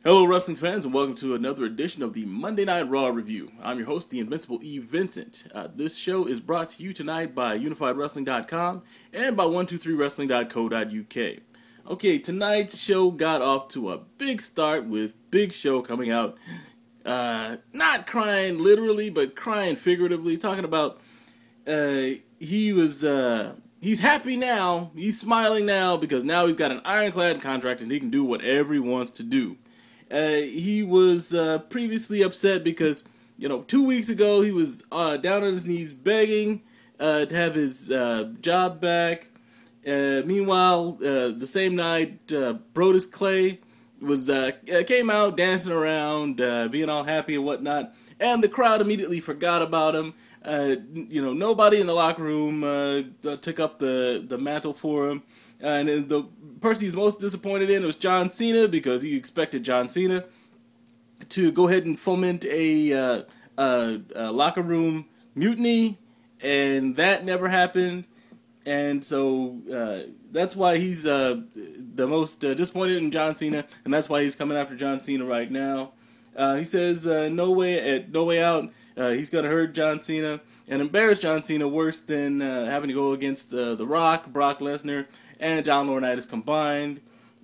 Hello wrestling fans and welcome to another edition of the Monday Night Raw Review. I'm your host, the Invincible E. Vincent. This show is brought to you tonight by UnifiedWrestling.com and by 123wrestling.co.uk. Okay, tonight's show got off to a big start with Big Show coming out, not crying literally, but crying figuratively, talking about he's happy now, he's smiling now, because now he's got an ironclad contract and he can do whatever he wants to do. He was previously upset because, 2 weeks ago he was down on his knees begging to have his job back. Meanwhile, the same night, Brodus Clay came out dancing around, being all happy and whatnot, and the crowd immediately forgot about him. Nobody in the locker room took up the mantle for him. And the person he's most disappointed in was John Cena, because he expected John Cena to go ahead and foment a locker room mutiny, and that never happened. And so that's why he's the most disappointed in John Cena, and that's why he's coming after John Cena right now. He says no way out. He's going to hurt John Cena and embarrass John Cena worse than having to go against The Rock, Brock Lesnar, and John Laurinaitis combined.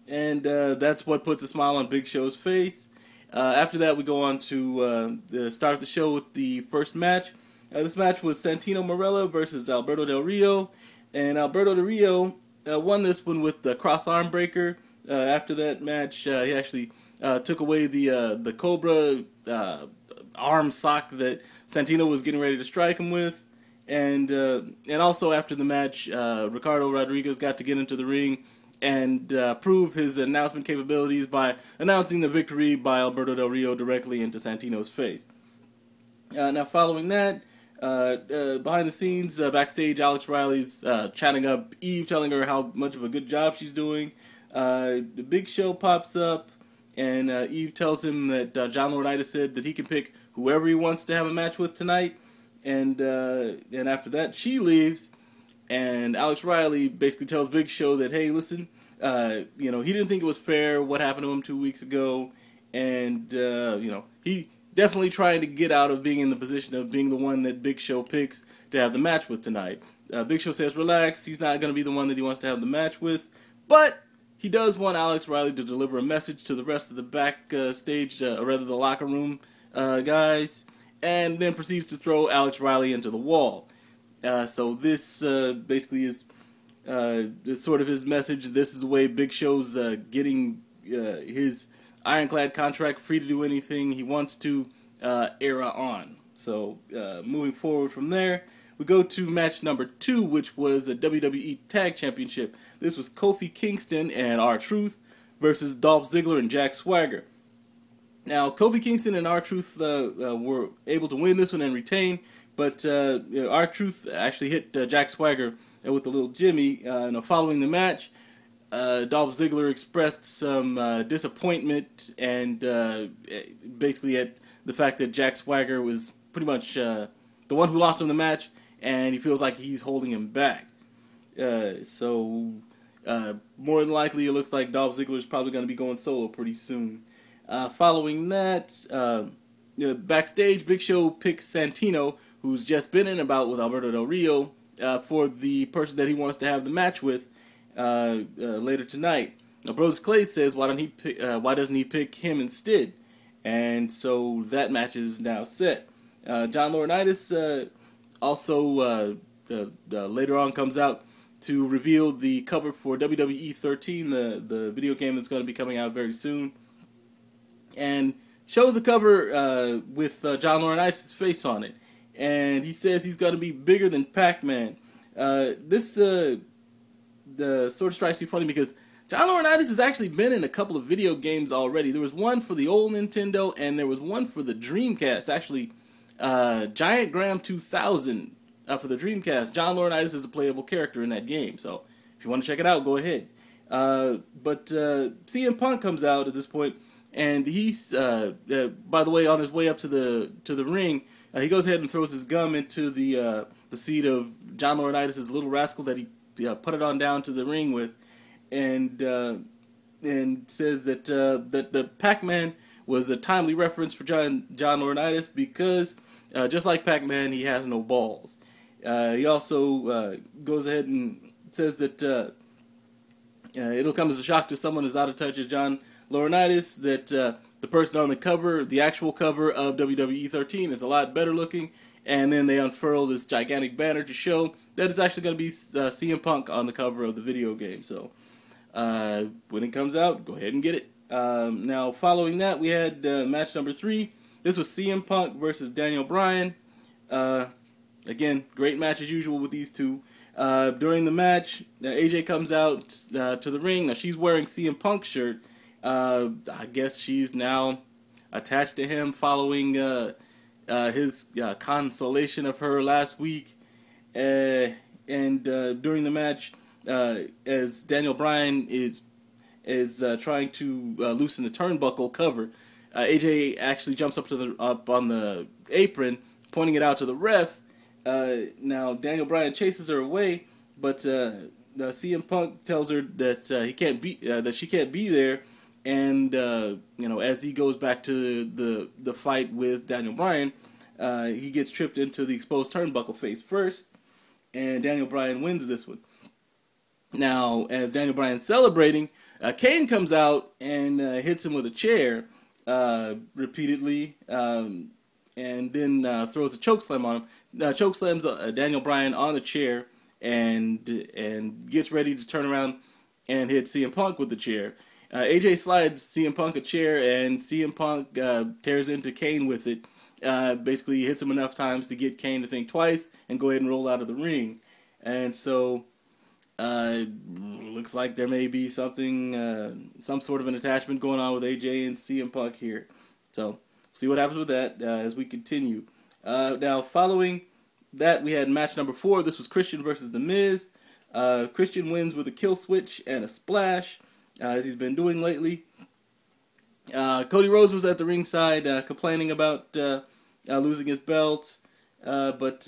And that's what puts a smile on Big Show's face. After that, we go on to start the show with the first match. This match was Santino Marella versus Alberto Del Rio. And Alberto Del Rio won this one with the cross arm breaker. After that match, he actually took away the Cobra arm sock that Santino was getting ready to strike him with. And also after the match, Ricardo Rodriguez got to get into the ring and prove his announcement capabilities by announcing the victory by Alberto Del Rio directly into Santino's face. Now following that, behind the scenes, backstage, Alex Riley's chatting up Eve, telling her how much of a good job she's doing. The Big Show pops up, and Eve tells him that John Laurinaitis said that he can pick whoever he wants to have a match with tonight. And after that, she leaves, and Alex Riley basically tells Big Show that, hey, listen, he didn't think it was fair what happened to him 2 weeks ago, and he definitely trying to get out of being in the position of being the one that Big Show picks to have the match with tonight. Big Show says, relax, he's not going to be the one that he wants to have the match with, but he does want Alex Riley to deliver a message to the rest of the backstage, or rather the locker room guys, and then proceeds to throw Alex Riley into the wall. So this basically is sort of his message. This is the way Big Show's getting his ironclad contract, free to do anything he wants to, era on. So moving forward from there, we go to match number 2, which was a WWE Tag Championship. This was Kofi Kingston and R-Truth versus Dolph Ziggler and Jack Swagger. Now, Kofi Kingston and R-Truth were able to win this one and retain, but R-Truth actually hit Jack Swagger with a little Jimmy. Following the match, Dolph Ziggler expressed some disappointment and basically at the fact that Jack Swagger was pretty much the one who lost him the match, and he feels like he's holding him back. So more than likely, it looks like Dolph Ziggler's probably going to be going solo pretty soon. Following that, backstage, Big Show picks Santino, who's just been in a bout with Alberto Del Rio, for the person that he wants to have the match with later tonight. Now, Brodus Clay says, why doesn't he pick him instead? And so that match is now set. John Laurinaitis also later on comes out to reveal the cover for WWE 13, the video game that's going to be coming out very soon, and shows the cover with John Laurinaitis' face on it. And he says he's going to be bigger than Pac-Man. This sort of strikes me funny because John Laurinaitis has actually been in a couple of video games already. There was one for the old Nintendo, and there was one for the Dreamcast. Actually, Giant Graham 2000 for the Dreamcast. John Laurinaitis is a playable character in that game. So if you want to check it out, go ahead. But CM Punk comes out at this point, and he's, by the way, on his way up to the ring, he goes ahead and throws his gum into the seat of John Laurinaitis' little rascal that he put it on down to the ring with, and and says that that the Pac-Man was a timely reference for John Laurinaitis because just like Pac-Man, he has no balls. He also goes ahead and says that it'll come as a shock to someone as out of touch as John Laurinaitis that the person on the cover, the actual cover of WWE 13, is a lot better looking. And then they unfurl this gigantic banner to show that it's actually going to be CM Punk on the cover of the video game. So when it comes out, go ahead and get it. Now, following that, we had match number 3. This was CM Punk versus Daniel Bryan. Again, great match as usual with these two. During the match, AJ comes out to the ring. Now, she's wearing CM Punk's shirt. I guess she's now attached to him following his consolation of her last week. And during the match, as Daniel Bryan is trying to loosen the turnbuckle cover, AJ actually jumps up on the apron, pointing it out to the ref. Now Daniel Bryan chases her away, but CM Punk tells her that that she can't be there, and as he goes back to the fight with Daniel Bryan, he gets tripped into the exposed turnbuckle face first, and Daniel Bryan wins this one. Now, as Daniel Bryan's celebrating, Kane comes out and hits him with a chair repeatedly, and then throws a chokeslam on him. Chokeslams Daniel Bryan on a chair and gets ready to turn around and hit CM Punk with the chair. AJ slides CM Punk a chair, and CM Punk tears into Kane with it. Basically, he hits him enough times to get Kane to think twice and go ahead and roll out of the ring. And so, looks like there may be something, some sort of an attachment going on with AJ and CM Punk here. So, see what happens with that as we continue. Now, following that, we had match number 4. This was Christian versus The Miz. Christian wins with a kill switch and a splash, as he's been doing lately. Cody Rhodes was at the ringside complaining about losing his belt, but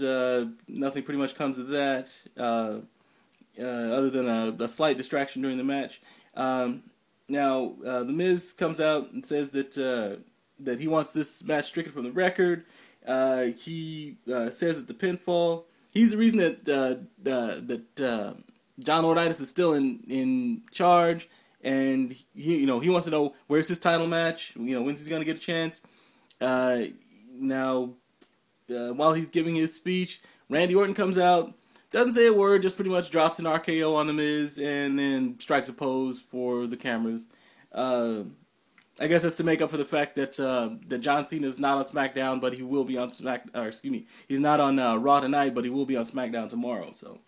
nothing pretty much comes of that, other than a slight distraction during the match. Now, The Miz comes out and says that he wants this match stricken from the record. He says that the pinfall, he's the reason that John Laurinaitis is still in charge, and he wants to know where's his title match. When's he gonna get a chance? Now, while he's giving his speech, Randy Orton comes out, doesn't say a word, just pretty much drops an RKO on The Miz, and then strikes a pose for the cameras. I guess that's to make up for the fact that that John Cena is not on SmackDown, but he will be on he's not on Raw tonight, but he will be on SmackDown tomorrow. So,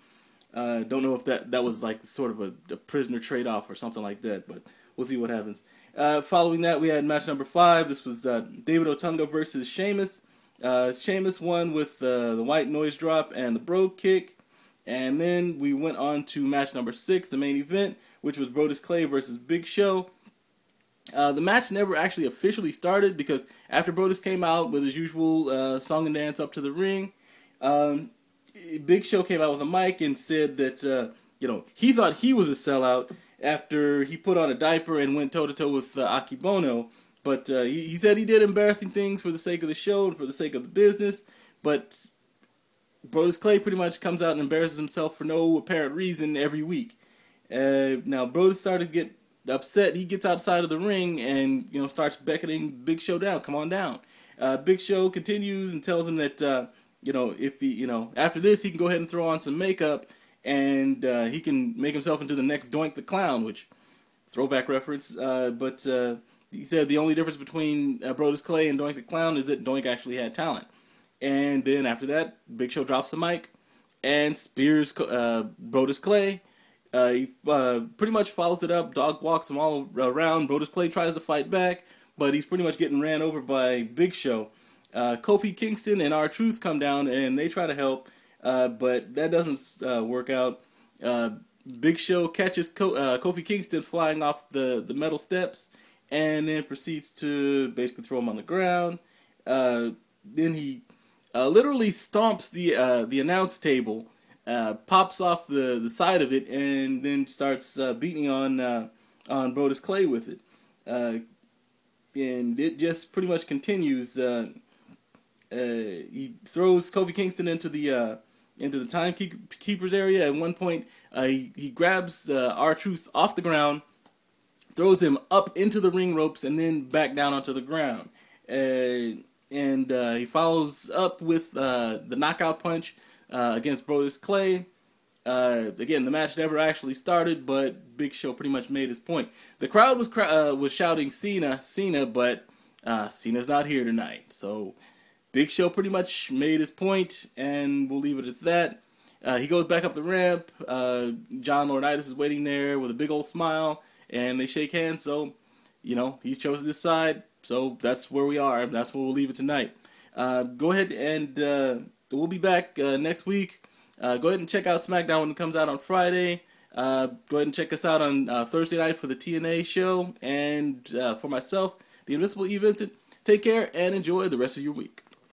don't know if that was like sort of a prisoner trade-off or something like that, but we'll see what happens. Following that, we had match number 5. This was David Otunga versus Sheamus. Sheamus won with the white noise drop and the Brogue Kick. And then we went on to match number 6, the main event, which was Brodus Clay versus Big Show. The match never actually officially started because after Brodus came out with his usual song and dance up to the ring, Big Show came out with a mic and said that he thought he was a sellout after he put on a diaper and went toe-to-toe with Akibono. But he said he did embarrassing things for the sake of the show and for the sake of the business. But Brodus Clay pretty much comes out and embarrasses himself for no apparent reason every week. Now, Brodus started to get upset. He gets outside of the ring and starts beckoning Big Show down. Come on down. Big Show continues and tells him that if he after this he can go ahead and throw on some makeup and he can make himself into the next Doink the Clown, which throwback reference. But he said the only difference between Brodus Clay and Doink the Clown is that Doink actually had talent. And then after that, Big Show drops the mic and spears Brodus Clay. He pretty much follows it up, dog walks him all around. Brodus Clay tries to fight back, but he's pretty much getting ran over by Big Show. Kofi Kingston and R-Truth come down and they try to help, but that doesn't work out. Big Show catches Kofi Kingston flying off the metal steps and then proceeds to basically throw him on the ground. Then he literally stomps the announce table, pops off the side of it, and then starts beating on on Brodus Clay with it. And it just pretty much continues. He throws Kofi Kingston into the timekeeper's area. At one point, he grabs R-Truth off the ground, throws him up into the ring ropes, and then back down onto the ground. And he follows up with the knockout punch against Brodus Clay. Again, the match never actually started, but Big Show pretty much made his point. The crowd was shouting Cena, but Cena's not here tonight. So Big Show pretty much made his point, and we'll leave it at that. He goes back up the ramp. John Laurinaitis is waiting there with a big old smile, and they shake hands. So, he's chosen this side. So that's where we are. That's where we'll leave it tonight. Go ahead and we'll be back next week. Go ahead and check out SmackDown when it comes out on Friday. Go ahead and check us out on Thursday night for the TNA show. And for myself, the Invincible E. Vincent, take care and enjoy the rest of your week.